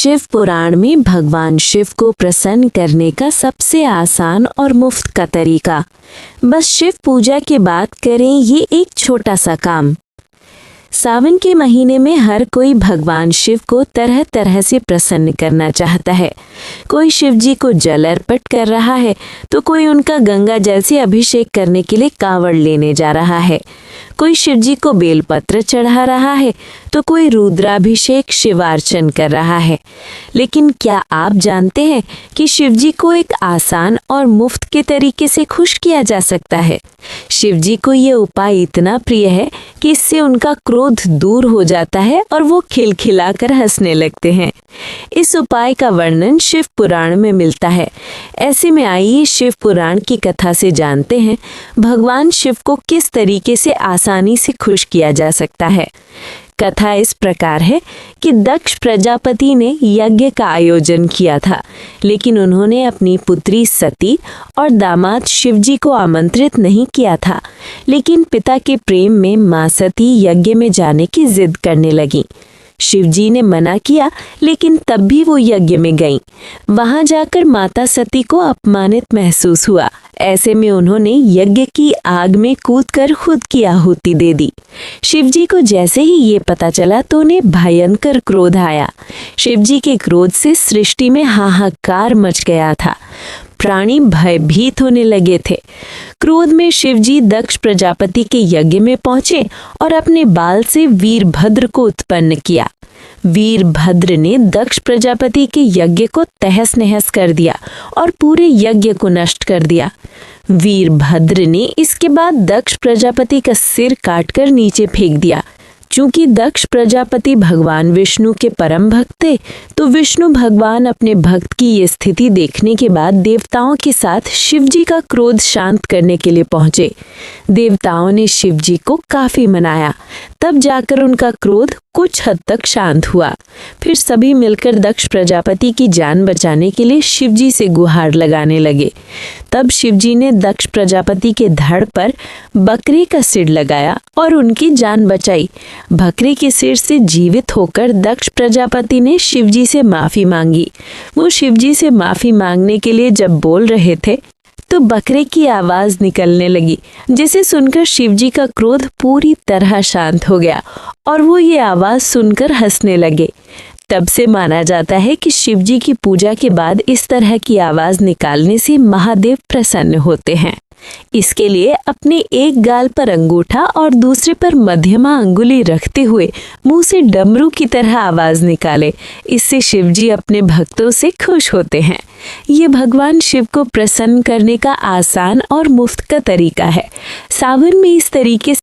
शिव पुराण में भगवान शिव को प्रसन्न करने का सबसे आसान और मुफ्त का तरीका, बस शिव पूजा के बाद करें ये एक छोटा सा काम। सावन के महीने में हर कोई भगवान शिव को तरह तरह से प्रसन्न करना चाहता है। कोई शिव जी को जल अर्पित कर रहा है तो कोई उनका गंगा जल से अभिषेक करने के लिए कांवड़ लेने जा रहा है। कोई शिव जी को बेलपत्र चढ़ा रहा है तो कोई रुद्राभिषेक शिवार्चन कर रहा है। लेकिन क्या आप जानते हैं कि शिव जी को एक आसान और मुफ्त के तरीके से खुश किया जा सकता है। शिव जी को ये उपाय इतना प्रिय है कि इससे उनका क्रोध दूर हो जाता है और वो खिलखिलाकर हंसने लगते हैं। इस उपाय का वर्णन शिव पुराण में मिलता है। ऐसे में आइए शिव पुराण की कथा से जानते हैं भगवान शिव को किस तरीके से आसानी से खुश किया जा सकता है। कथा इस प्रकार है कि दक्ष प्रजापति ने यज्ञ का आयोजन किया था, लेकिन उन्होंने अपनी पुत्री सती और दामाद शिवजी को आमंत्रित नहीं किया था। लेकिन पिता के प्रेम में मां सती यज्ञ में जाने की जिद करने लगी। शिवजी ने मना किया, लेकिन तब भी वो यज्ञ में गईं। वहां जाकर माता सती को अपमानित महसूस हुआ। ऐसे में उन्होंने यज्ञ की आग में कूदकर खुद की आहुति दे दी। शिवजी को जैसे ही ये पता चला तो उन्हें भयंकर क्रोध आया। शिवजी के क्रोध से सृष्टि में हाहाकार मच गया था। प्राणी भयभीत होने लगे थे। क्रोध में शिवजी दक्ष प्रजापति के यज्ञ में पहुंचे और अपने बाल से वीरभद्र को उत्पन्न किया। वीरभद्र ने दक्ष प्रजापति के यज्ञ को तहस नहस कर दिया और पूरे यज्ञ को नष्ट कर दिया। वीरभद्र ने इसके बाद दक्ष प्रजापति का सिर काटकर नीचे फेंक दिया। चूंकि दक्ष प्रजापति भगवान विष्णु के परम भक्त थे, तो विष्णु भगवान अपने भक्त की ये स्थिति देखने के बाद देवताओं के साथ शिवजी का क्रोध शांत करने के लिए पहुंचे। देवताओं ने शिवजी को काफी मनाया, तब जाकर उनका क्रोध कुछ हद तक शांत हुआ। फिर सभी मिलकर दक्ष प्रजापति की जान बचाने के लिए शिवजी से गुहार लगाने लगे। तब शिवजी ने दक्ष प्रजापति के धड़ पर बकरी का सिर लगाया और उनकी जान बचाई। बकरी के सिर से जीवित होकर दक्ष प्रजापति ने शिवजी से माफी मांगी। वो शिवजी से माफी मांगने के लिए जब बोल रहे थे तो बकरे की आवाज निकलने लगी, जिसे सुनकर शिवजी का क्रोध पूरी तरह शांत हो गया और वो ये आवाज सुनकर हंसने लगे। तब से माना जाता है कि शिवजी की पूजा के बाद इस तरह की आवाज निकालने से महादेव प्रसन्न होते हैं। इसके लिए अपने एक गाल पर अंगूठा और दूसरे पर मध्यमा अंगुली रखते हुए मुंह से डमरू की तरह आवाज निकाले। इससे शिवजी अपने भक्तों से खुश होते हैं। ये भगवान शिव को प्रसन्न करने का आसान और मुफ्त का तरीका है। सावन में इस तरीके से